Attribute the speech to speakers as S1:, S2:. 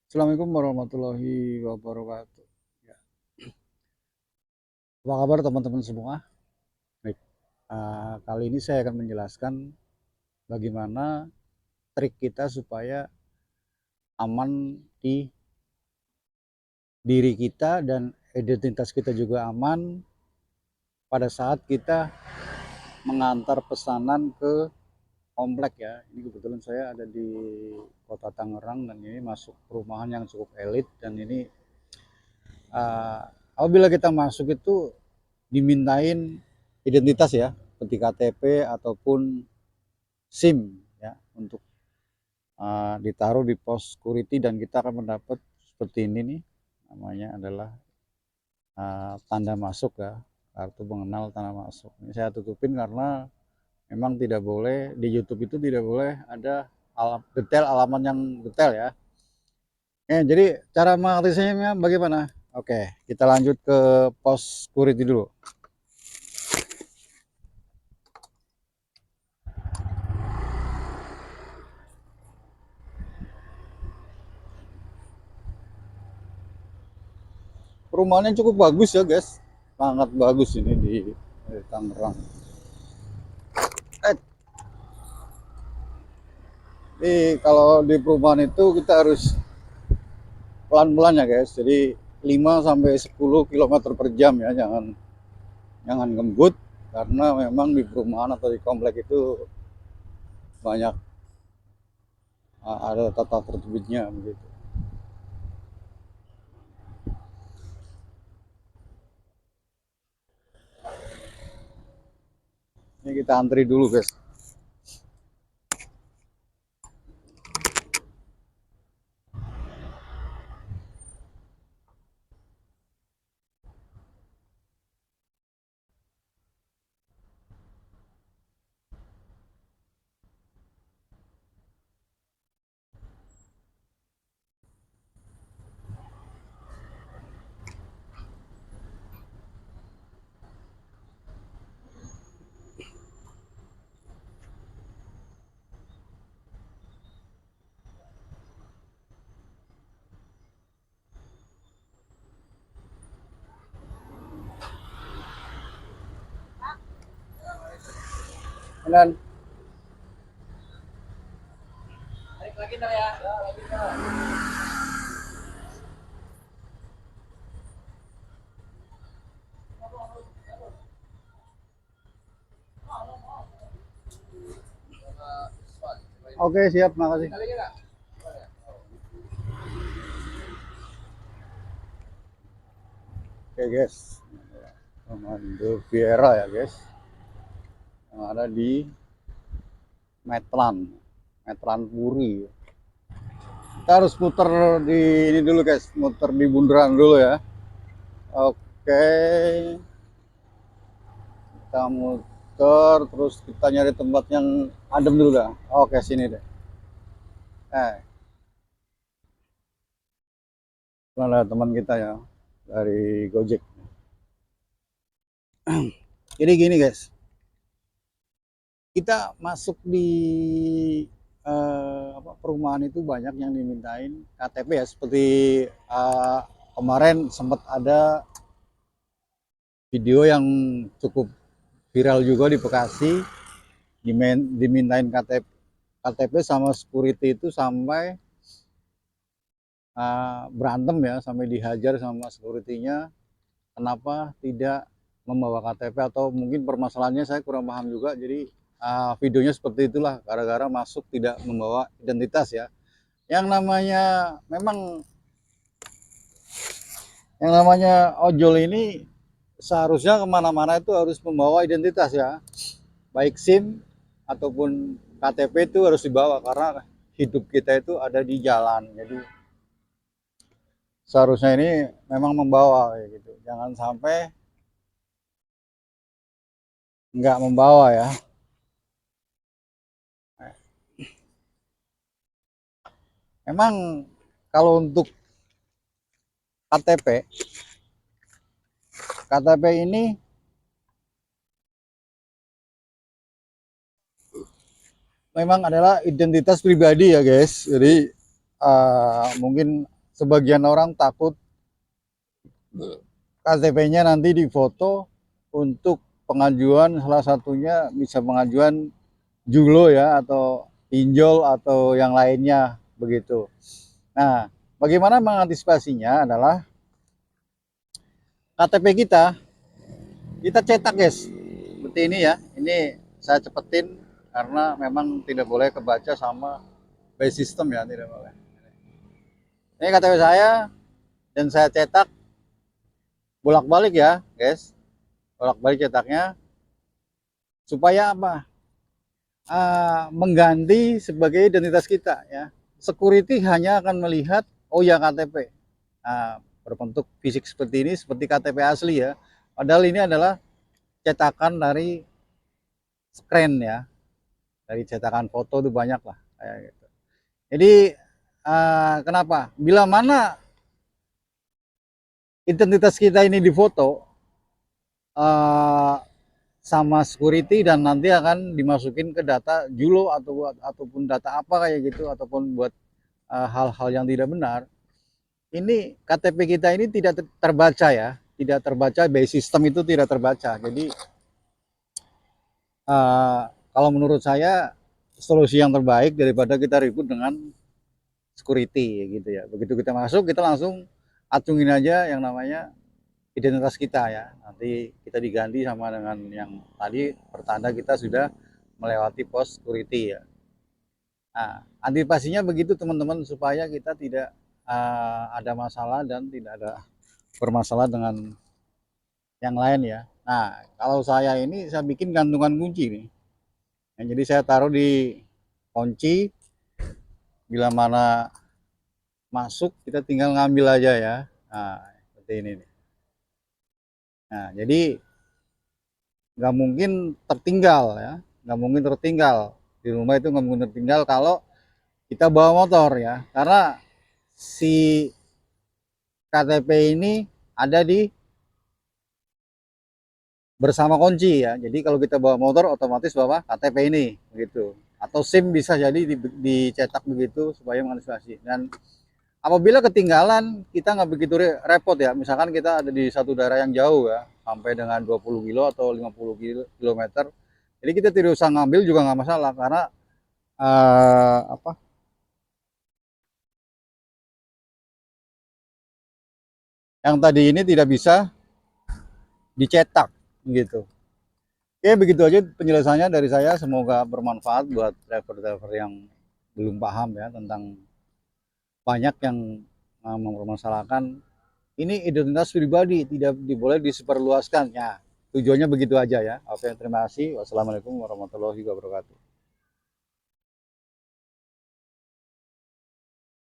S1: Assalamualaikum warahmatullahi wabarakatuh. Ya. Apa kabar teman-teman semua? Baik, kali ini saya akan menjelaskan bagaimana trik kita supaya aman di diri kita dan identitas kita juga aman pada saat kita mengantar pesanan ke komplek ya. Ini kebetulan saya ada di Kota Tangerang dan ini masuk perumahan yang cukup elit dan ini uh, apabila kita masuk itu dimintain identitas ya, seperti KTP ataupun SIM ya, untuk ditaruh di pos security dan kita akan mendapat seperti ini nih, namanya adalah tanda masuk ya, kartu pengenal tanda masuk. Ini saya tutupin karena memang tidak boleh di YouTube itu, tidak boleh ada detail alamat yang detail ya. Jadi cara mengaktifnya bagaimana? Oke, kita lanjut ke pos security dulu. Perumahannya cukup bagus ya guys, sangat bagus ini di Tangerang. Kalau di perumahan itu kita harus pelan-pelan ya guys, jadi 5 sampai 10 kilometer per jam ya, jangan ngebut karena memang di perumahan atau di komplek itu banyak ada tata tertibnya begitu. Ini kita antri dulu guys. Dan lagi ya. Oke, siap, makasih. Oke guys, Komando Viera ya guys, yang ada di Metlan Puri. Kita harus muter di ini dulu guys, muter di bundaran dulu ya. Oke, kita muter terus kita nyari tempat yang adem dulu dah. Oke, sini deh. Ada teman kita ya dari Gojek. Jadi gini guys, kita masuk di perumahan itu banyak yang dimintain KTP ya, seperti kemarin sempat ada video yang cukup viral juga di Bekasi, dimintain KTP sama security itu sampai berantem ya, sampai dihajar sama securitynya. Kenapa tidak membawa KTP, atau mungkin permasalahannya saya kurang paham juga. Jadi videonya seperti itulah, gara-gara masuk tidak membawa identitas ya. Yang namanya memang yang namanya ojol ini seharusnya kemana-mana itu harus membawa identitas ya, baik SIM ataupun KTP itu harus dibawa karena hidup kita itu ada di jalan. Jadi seharusnya ini memang membawa kayak gitu, jangan sampai nggak membawa ya. Memang kalau untuk KTP ini memang adalah identitas pribadi ya guys. Jadi mungkin sebagian orang takut KTP-nya nanti difoto untuk pengajuan, salah satunya bisa pengajuan julo ya, atau pinjol atau yang lainnya begitu. Nah, bagaimana mengantisipasinya adalah KTP kita cetak guys, seperti ini ya. Ini saya cepetin karena memang tidak boleh kebaca sama by system ya, tidak boleh. Ini KTP saya dan saya cetak bolak-balik ya guys, bolak-balik cetaknya supaya apa? Mengganti sebagai identitas kita ya. Security hanya akan melihat oh ya KTP. Berbentuk fisik seperti ini seperti KTP asli ya. Padahal ini adalah cetakan dari scan ya. Dari cetakan foto itu banyak lah kayak gitu. Jadi kenapa? Bila mana identitas kita ini difoto sama security dan nanti akan dimasukin ke data Julo ataupun data apa kayak gitu, ataupun buat hal-hal yang tidak benar, ini KTP kita ini tidak terbaca ya, tidak terbaca by system, itu tidak terbaca. Jadi kalau menurut saya solusi yang terbaik daripada kita ribut dengan security gitu ya. Begitu kita masuk, kita langsung acungin aja yang namanya identitas kita ya. Nanti kita diganti sama dengan yang tadi pertanda kita sudah melewati pos security ya. Nah, antisipasinya begitu teman-teman, supaya kita tidak ada masalah dan tidak ada bermasalah dengan yang lain ya. Nah, kalau saya ini saya bikin gantungan kunci nih. Nah, jadi saya taruh di kunci, bila mana masuk kita tinggal ngambil aja ya. Nah, seperti ini nih. Nah, jadi nggak mungkin tertinggal ya, nggak mungkin tertinggal di rumah, itu nggak mungkin tertinggal kalau kita bawa motor ya, karena si KTP ini ada di bersama kunci ya. Jadi kalau kita bawa motor otomatis bawa KTP ini begitu, atau SIM bisa jadi dicetak begitu supaya mengantisipasi. Dan apabila ketinggalan, kita nggak begitu repot ya. Misalkan kita ada di satu daerah yang jauh ya, sampai dengan 20 kilo atau 50 kilometer, jadi kita tidak usah ngambil juga nggak masalah, karena apa, yang tadi ini tidak bisa dicetak gitu. Oke, begitu aja penjelasannya dari saya. Semoga bermanfaat buat driver-driver yang belum paham ya tentang, banyak yang mempermasalahkan ini identitas pribadi tidak boleh disebarluaskan ya. Tujuannya begitu aja ya. Oke, terima kasih. Wassalamualaikum warahmatullahi wabarakatuh.